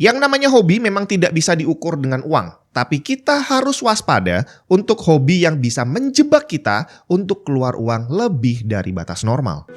Yang namanya hobi memang tidak bisa diukur dengan uang. Tapi kita harus waspada untuk hobi yang bisa menjebak kita untuk keluar uang lebih dari batas normal.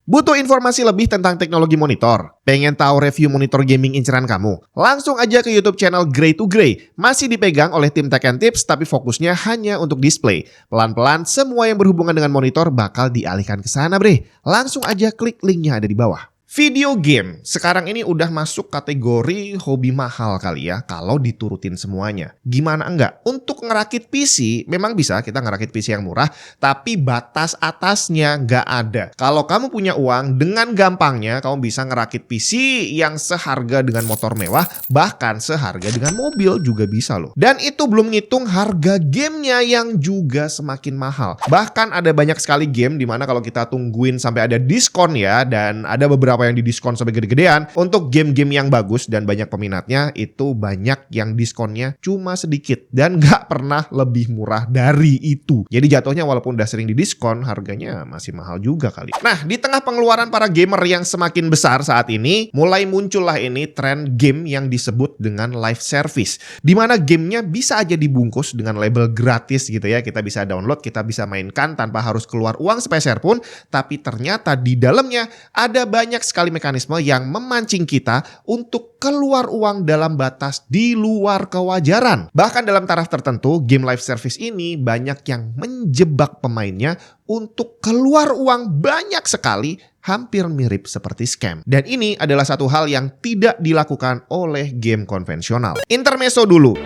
Butuh informasi lebih tentang teknologi monitor? Pengen tahu review monitor gaming inceran kamu? Langsung aja ke YouTube channel Grey to Grey. Masih dipegang oleh tim Tech and Tips, tapi fokusnya hanya untuk display. Pelan-pelan semua yang berhubungan dengan monitor bakal dialihkan ke sana, bre. Langsung aja klik linknya ada di bawah. Video game sekarang ini udah masuk kategori hobi mahal kali ya kalau diturutin semuanya. Gimana enggak? Untuk ngerakit PC memang bisa kita ngerakit PC yang murah, tapi batas atasnya nggak ada. Kalau kamu punya uang, dengan gampangnya kamu bisa ngerakit PC yang seharga dengan motor mewah, bahkan seharga dengan mobil juga bisa loh. Dan itu belum ngitung harga gamenya yang juga semakin mahal. Bahkan ada banyak sekali game dimana kalau kita tungguin sampai ada diskon ya, dan ada beberapa yang didiskon sampai gede-gedean. Untuk game-game yang bagus dan banyak peminatnya, itu banyak yang diskonnya cuma sedikit dan nggak pernah lebih murah dari itu. Jadi jatuhnya walaupun udah sering didiskon, harganya masih mahal juga kali. Nah, di tengah pengeluaran para gamer yang semakin besar saat ini, mulai muncullah ini tren game yang disebut dengan live service, dimana gamenya bisa aja dibungkus dengan label gratis gitu ya. Kita bisa download, kita bisa mainkan tanpa harus keluar uang sepeser pun, tapi ternyata di dalamnya ada banyak sekali mekanisme yang memancing kita untuk keluar uang dalam batas di luar kewajaran. Bahkan dalam taraf tertentu, game live service ini banyak yang menjebak pemainnya untuk keluar uang banyak sekali, hampir mirip seperti scam. Dan ini adalah satu hal yang tidak dilakukan oleh game konvensional. Intermezzo dulu.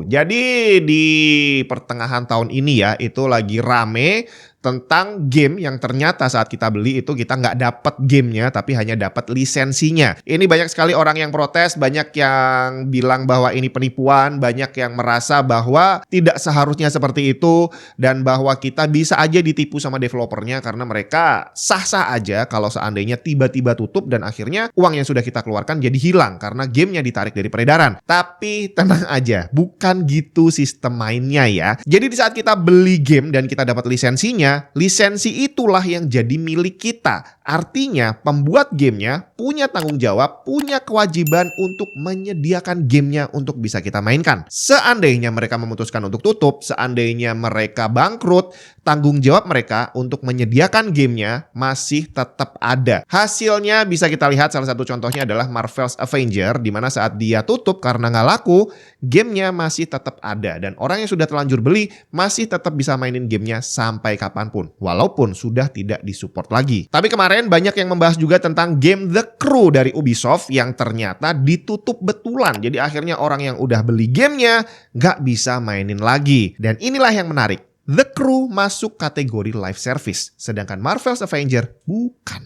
Jadi di pertengahan tahun ini ya, itu lagi rame tentang game yang ternyata saat kita beli itu kita nggak dapat gamenya, tapi hanya dapat lisensinya. Ini banyak sekali orang yang protes, banyak yang bilang bahwa ini penipuan, banyak yang merasa bahwa tidak seharusnya seperti itu, dan bahwa kita bisa aja ditipu sama developernya karena mereka sah-sah aja kalau seandainya tiba-tiba tutup dan akhirnya uang yang sudah kita keluarkan jadi hilang karena gamenya ditarik dari peredaran. Tapi tenang aja, bukan gitu sistem mainnya ya. Jadi di saat kita beli game dan kita dapat lisensinya, lisensi itulah yang jadi milik kita. Artinya pembuat gamenya punya tanggung jawab, punya kewajiban untuk menyediakan gamenya untuk bisa kita mainkan. Seandainya mereka memutuskan untuk tutup, seandainya mereka bangkrut, tanggung jawab mereka untuk menyediakan gamenya masih tetap ada. Hasilnya bisa kita lihat, salah satu contohnya adalah Marvel's Avengers, di mana saat dia tutup karena nggak laku, gamenya masih tetap ada. Dan orang yang sudah terlanjur beli masih tetap bisa mainin gamenya sampai kapanpun, walaupun sudah tidak disupport lagi. Tapi kemarin banyak yang membahas juga tentang game The Crew dari Ubisoft yang ternyata ditutup betulan. Jadi akhirnya orang yang udah beli gamenya nggak bisa mainin lagi. Dan inilah yang menarik. The Crew masuk kategori live service, sedangkan Marvel's Avengers bukan.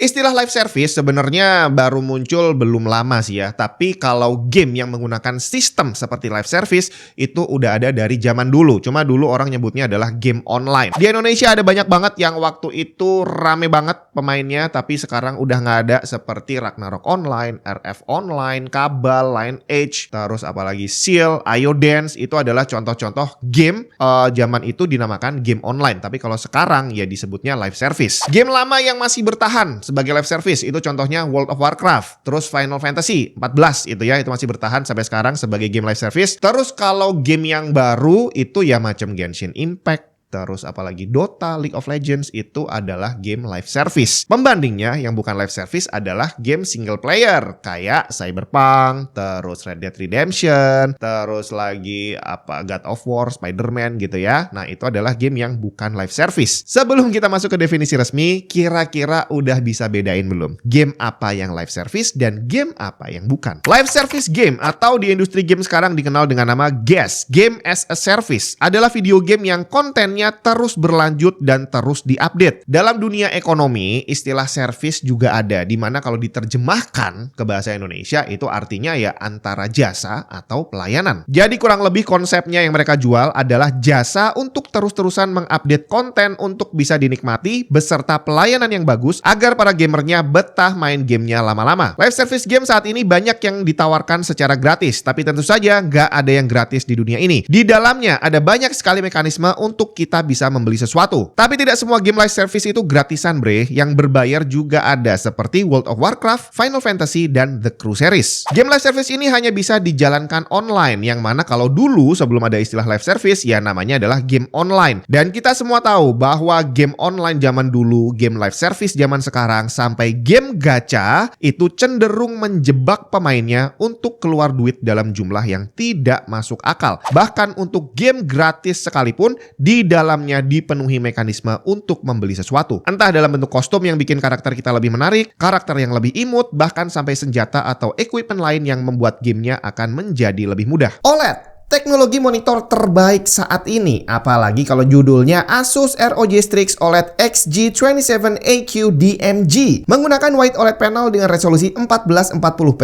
Istilah live service sebenarnya baru muncul belum lama sih ya. Tapi kalau game yang menggunakan sistem seperti live service itu udah ada dari zaman dulu. Cuma dulu orang nyebutnya adalah game online. Di Indonesia ada banyak banget yang waktu itu rame banget pemainnya, tapi sekarang udah nggak ada, seperti Ragnarok Online, RF Online, Kabal, Lineage, terus apalagi Seal, Ayo Dance. Itu adalah contoh-contoh game zaman itu dinamakan game online. Tapi kalau sekarang ya disebutnya live service. Game lama yang masih bertahan sebagai live service itu contohnya World of Warcraft, terus Final Fantasy 14 itu ya, itu masih bertahan sampai sekarang sebagai game live service. Terus kalau game yang baru itu ya macam Genshin Impact, terus apalagi Dota, League of Legends, itu adalah game live service. Pembandingnya yang bukan live service adalah game single player kayak Cyberpunk, terus Red Dead Redemption, terus lagi God of War, Spider-Man gitu ya. Nah, itu adalah game yang bukan live service. Sebelum kita masuk ke definisi resmi, kira-kira udah bisa bedain belum game apa yang live service dan game apa yang bukan? Live service game atau di industri game sekarang dikenal dengan nama GAS, Game as a Service, adalah video game yang kontennya semuanya terus berlanjut dan terus diupdate. Dalam dunia ekonomi, istilah service juga ada, di mana kalau diterjemahkan ke bahasa Indonesia itu artinya ya antara jasa atau pelayanan. Jadi kurang lebih konsepnya yang mereka jual adalah jasa untuk terus-terusan mengupdate konten untuk bisa dinikmati beserta pelayanan yang bagus agar para gamernya betah main gamenya lama-lama. Live service game saat ini banyak yang ditawarkan secara gratis, tapi tentu saja nggak ada yang gratis di dunia ini. Di dalamnya ada banyak sekali mekanisme untuk kita bisa membeli sesuatu. Tapi tidak semua game live service itu gratisan bre, yang berbayar juga ada seperti World of Warcraft, Final Fantasy, dan The Crew series. Game live service ini hanya bisa dijalankan online, yang mana kalau dulu sebelum ada istilah live service ya namanya adalah game online. Dan kita semua tahu bahwa game online zaman dulu, game live service zaman sekarang, sampai game gacha itu cenderung menjebak pemainnya untuk keluar duit dalam jumlah yang tidak masuk akal. Bahkan untuk game gratis sekalipun, di dalamnya dipenuhi mekanisme untuk membeli sesuatu. Entah dalam bentuk kostum yang bikin karakter kita lebih menarik, karakter yang lebih imut, bahkan sampai senjata atau equipment lain yang membuat gamenya akan menjadi lebih mudah. OLED, teknologi monitor terbaik saat ini, apalagi kalau judulnya Asus ROG Strix OLED XG27AQ DMG. Menggunakan White OLED panel dengan resolusi 1440p,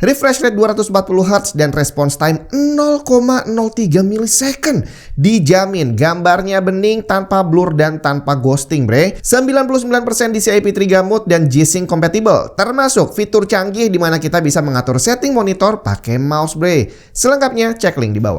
refresh rate 240Hz, dan response time 0,03 millisecond. Dijamin gambarnya bening, tanpa blur, dan tanpa ghosting bre. 99% DCI P3 mode dan G-Sync compatible, termasuk fitur canggih di mana kita bisa mengatur setting monitor pakai mouse bre. Selengkapnya cek link di bawah.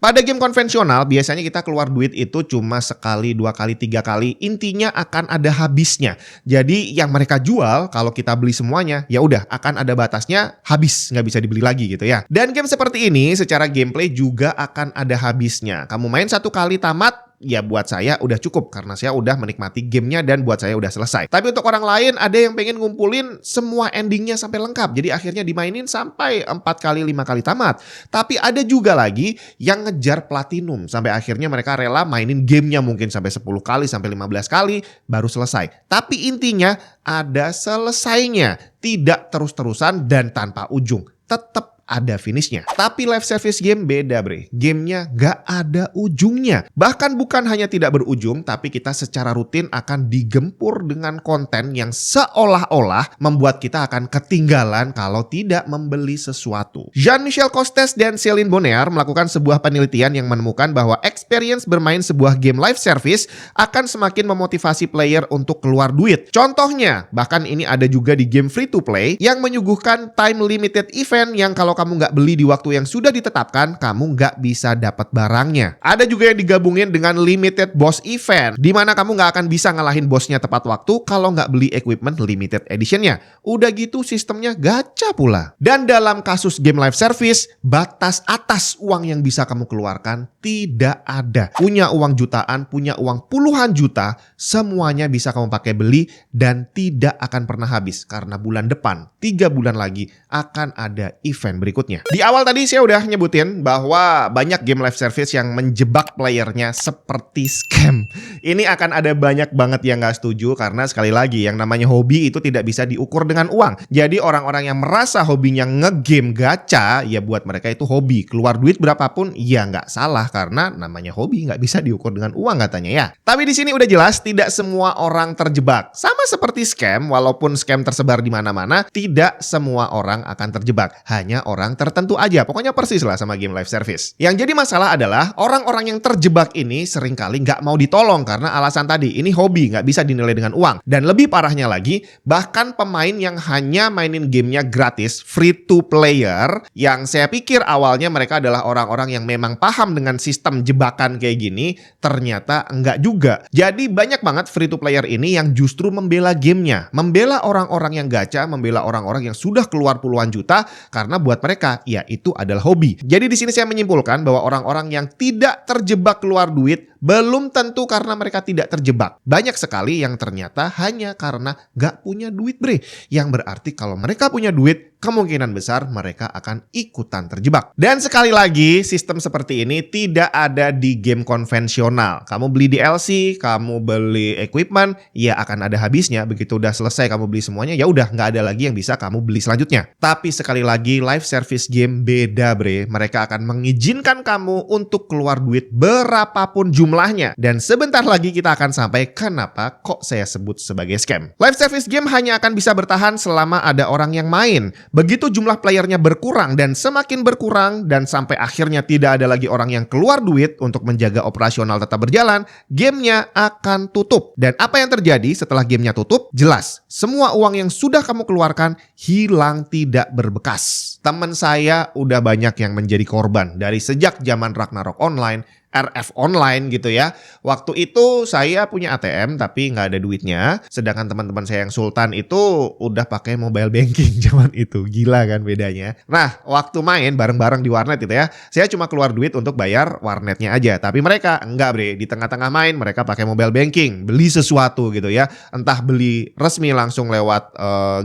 Pada game konvensional, biasanya kita keluar duit itu cuma sekali, 2 kali, 3 kali. Intinya akan ada habisnya. Jadi yang mereka jual, kalau kita beli semuanya, ya udah akan ada batasnya, habis, nggak bisa dibeli lagi gitu ya. Dan game seperti ini secara gameplay juga akan ada habisnya. Kamu main 1 kali tamat, ya buat saya udah cukup karena saya udah menikmati gamenya dan buat saya udah selesai. Tapi untuk orang lain ada yang pengen ngumpulin semua endingnya sampai lengkap. Jadi akhirnya dimainin sampai 4 kali, 5 kali tamat. Tapi ada juga lagi yang ngejar platinum sampai akhirnya mereka rela mainin gamenya mungkin sampai 10 kali, sampai 15 kali baru selesai. Tapi intinya ada selesainya. Tidak terus-terusan dan tanpa ujung. Tetap ada finishnya. Tapi live service game beda bre. Gamenya gak ada ujungnya. Bahkan bukan hanya tidak berujung, tapi kita secara rutin akan digempur dengan konten yang seolah-olah membuat kita akan ketinggalan kalau tidak membeli sesuatu. Jean-Michel Costes dan Céline Bonnier melakukan sebuah penelitian yang menemukan bahwa experience bermain sebuah game live service akan semakin memotivasi player untuk keluar duit. Contohnya, bahkan ini ada juga di game free to play yang menyuguhkan time limited event yang kalau kamu nggak beli di waktu yang sudah ditetapkan, kamu nggak bisa dapat barangnya. Ada juga yang digabungin dengan limited boss event, di mana kamu nggak akan bisa ngalahin bosnya tepat waktu kalau nggak beli equipment limited editionnya. Udah gitu sistemnya gacha pula. Dan dalam kasus game live service, batas atas uang yang bisa kamu keluarkan tidak ada. Punya uang jutaan, punya uang puluhan juta, semuanya bisa kamu pakai beli dan tidak akan pernah habis. Karena bulan depan, 3 bulan lagi, akan ada event berikutnya. Di awal tadi saya udah nyebutin bahwa banyak game live service yang menjebak playernya seperti scam. Ini akan ada banyak banget yang gak setuju karena sekali lagi yang namanya hobi itu tidak bisa diukur dengan uang. Jadi orang-orang yang merasa hobinya ngegame gacha, ya buat mereka itu hobi. Keluar duit berapapun ya nggak salah karena namanya hobi nggak bisa diukur dengan uang katanya ya. Tapi di sini udah jelas tidak semua orang terjebak. Sama seperti scam, walaupun scam tersebar di mana-mana, tidak semua orang akan terjebak. Hanya orang tertentu aja. Pokoknya persis lah sama game live service. Yang jadi masalah adalah orang-orang yang terjebak ini seringkali nggak mau ditolong karena alasan tadi, ini hobi, nggak bisa dinilai dengan uang. Dan lebih parahnya lagi, bahkan pemain yang hanya mainin gamenya gratis, free to player, yang saya pikir awalnya mereka adalah orang-orang yang memang paham dengan sistem jebakan kayak gini, ternyata enggak juga. Jadi banyak banget free to player ini yang justru membela gamenya, membela orang-orang yang gacha, membela orang-orang yang sudah keluar puluhan juta, karena buat mereka ya itu adalah hobi. Jadi di sini saya menyimpulkan bahwa orang-orang yang tidak terjebak keluar duit belum tentu karena mereka tidak terjebak. Banyak sekali yang ternyata hanya karena gak punya duit bre. Yang berarti kalau mereka punya duit, kemungkinan besar mereka akan ikutan terjebak. Dan sekali lagi, sistem seperti ini tidak ada di game konvensional. Kamu beli DLC, kamu beli equipment, ya akan ada habisnya. Begitu udah selesai kamu beli semuanya, ya udah nggak ada lagi yang bisa kamu beli selanjutnya. Tapi sekali lagi, live service game beda bre. Mereka akan mengizinkan kamu untuk keluar duit berapapun jumlah jumlahnya. Dan sebentar lagi kita akan sampai kenapa kok saya sebut sebagai scam. Live service game hanya akan bisa bertahan selama ada orang yang main. Begitu jumlah playernya berkurang dan semakin berkurang dan sampai akhirnya tidak ada lagi orang yang keluar duit untuk menjaga operasional tetap berjalan, gamenya akan tutup. Dan apa yang terjadi setelah gamenya tutup? Jelas, semua uang yang sudah kamu keluarkan hilang tidak berbekas. Teman saya udah banyak yang menjadi korban dari sejak zaman Ragnarok Online, RF Online gitu ya. Waktu itu saya punya ATM tapi nggak ada duitnya. Sedangkan teman-teman saya yang Sultan itu udah pakai mobile banking zaman itu. Gila kan bedanya. Nah, waktu main bareng-bareng di warnet gitu ya, saya cuma keluar duit untuk bayar warnetnya aja. Tapi mereka enggak bre, di tengah-tengah main mereka pakai mobile banking. Beli sesuatu gitu ya. Entah beli resmi langsung lewat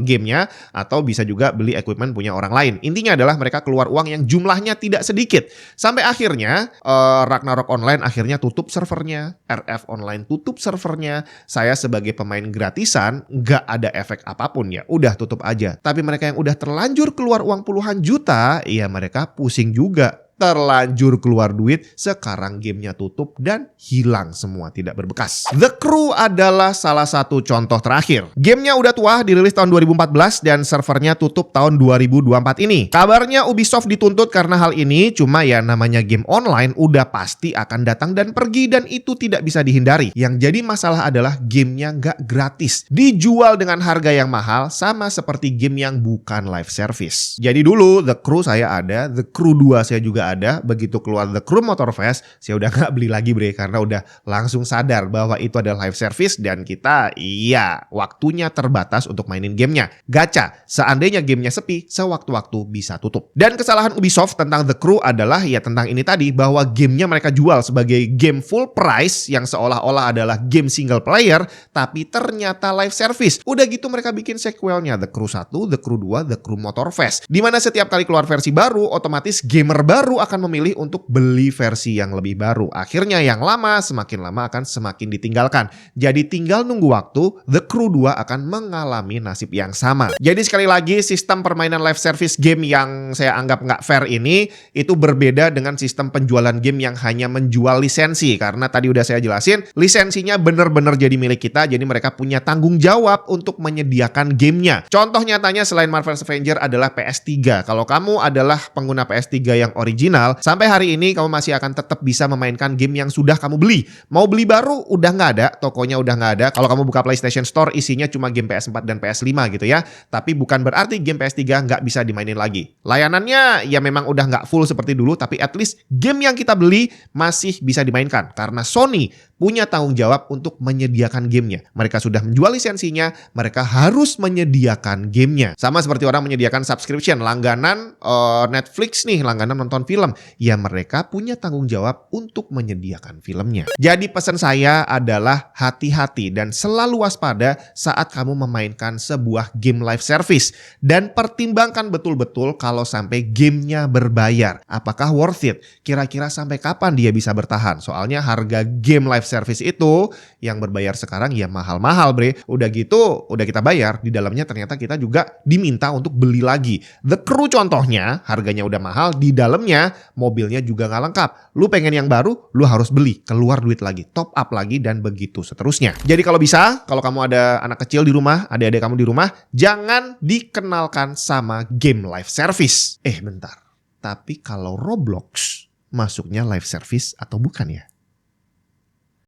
gamenya atau bisa juga beli equipment punya orang lain. Intinya adalah mereka keluar uang yang jumlahnya tidak sedikit. Sampai akhirnya Ragnarok Online akhirnya tutup servernya, RF Online tutup servernya. Saya sebagai pemain gratisan nggak ada efek apapun ya, udah tutup aja. Tapi mereka yang udah terlanjur keluar uang puluhan juta, ya mereka pusing juga. Terlanjur keluar duit, sekarang gamenya tutup dan hilang semua, tidak berbekas. The Crew adalah salah satu contoh terakhir. Gamenya udah tua, dirilis tahun 2014 dan servernya tutup tahun 2024 ini. Kabarnya Ubisoft dituntut karena hal ini, cuma ya namanya game online udah pasti akan datang dan pergi dan itu tidak bisa dihindari. Yang jadi masalah adalah gamenya nggak gratis. Dijual dengan harga yang mahal sama seperti game yang bukan live service. Jadi dulu The Crew saya ada, The Crew 2 saya juga ada. Begitu keluar The Crew Motorfest, saya udah gak beli lagi bre, karena udah langsung sadar bahwa itu adalah live service dan kita waktunya terbatas untuk mainin gamenya. Gacha, seandainya gamenya sepi, sewaktu-waktu bisa tutup. Dan kesalahan Ubisoft tentang The Crew adalah ya tentang ini tadi, bahwa gamenya mereka jual sebagai game full price yang seolah-olah adalah game single player, tapi ternyata live service. Udah gitu mereka bikin sequelnya The Crew 1, The Crew 2, The Crew Motorfest. Dimana setiap kali keluar versi baru, otomatis gamer baru akan memilih untuk beli versi yang lebih baru. Akhirnya yang lama semakin lama akan semakin ditinggalkan. Jadi tinggal nunggu waktu, The Crew 2 akan mengalami nasib yang sama. Jadi sekali lagi sistem permainan live service game yang saya anggap nggak fair ini itu berbeda dengan sistem penjualan game yang hanya menjual lisensi. Karena tadi udah saya jelasin, lisensinya bener-bener jadi milik kita. Jadi mereka punya tanggung jawab untuk menyediakan gamenya. Contoh nyatanya selain Marvel's Avenger adalah PS3. Kalau kamu adalah pengguna PS3 yang original, sampai hari ini kamu masih akan tetap bisa memainkan game yang sudah kamu beli. Mau beli baru udah nggak ada, tokonya udah nggak ada. Kalau kamu buka PlayStation Store isinya cuma game PS4 dan PS5 gitu ya. Tapi bukan berarti game PS3 nggak bisa dimainin lagi. Layanannya ya memang udah nggak full seperti dulu, tapi at least game yang kita beli masih bisa dimainkan. Karena Sony punya tanggung jawab untuk menyediakan gamenya. Mereka sudah menjual lisensinya, mereka harus menyediakan gamenya. Sama seperti orang menyediakan subscription, langganan Netflix nih, langganan nonton film. Ya mereka punya tanggung jawab untuk menyediakan filmnya. Jadi pesan saya adalah hati-hati dan selalu waspada saat kamu memainkan sebuah game live service. Dan pertimbangkan betul-betul kalau sampai gamenya berbayar. Apakah worth it? Kira-kira sampai kapan dia bisa bertahan? Soalnya harga game live service itu yang berbayar sekarang ya mahal-mahal bre. Udah gitu, udah kita bayar, di dalamnya ternyata kita juga diminta untuk beli lagi. The Crew contohnya, harganya udah mahal, di dalamnya mobilnya juga nggak lengkap. Lu pengen yang baru, lu harus beli, keluar duit lagi, top up lagi, dan begitu seterusnya. Jadi kalau bisa, kalau kamu ada anak kecil di rumah, adik-adik kamu di rumah, jangan dikenalkan sama game live service. Bentar, tapi kalau Roblox masuknya live service atau bukan ya?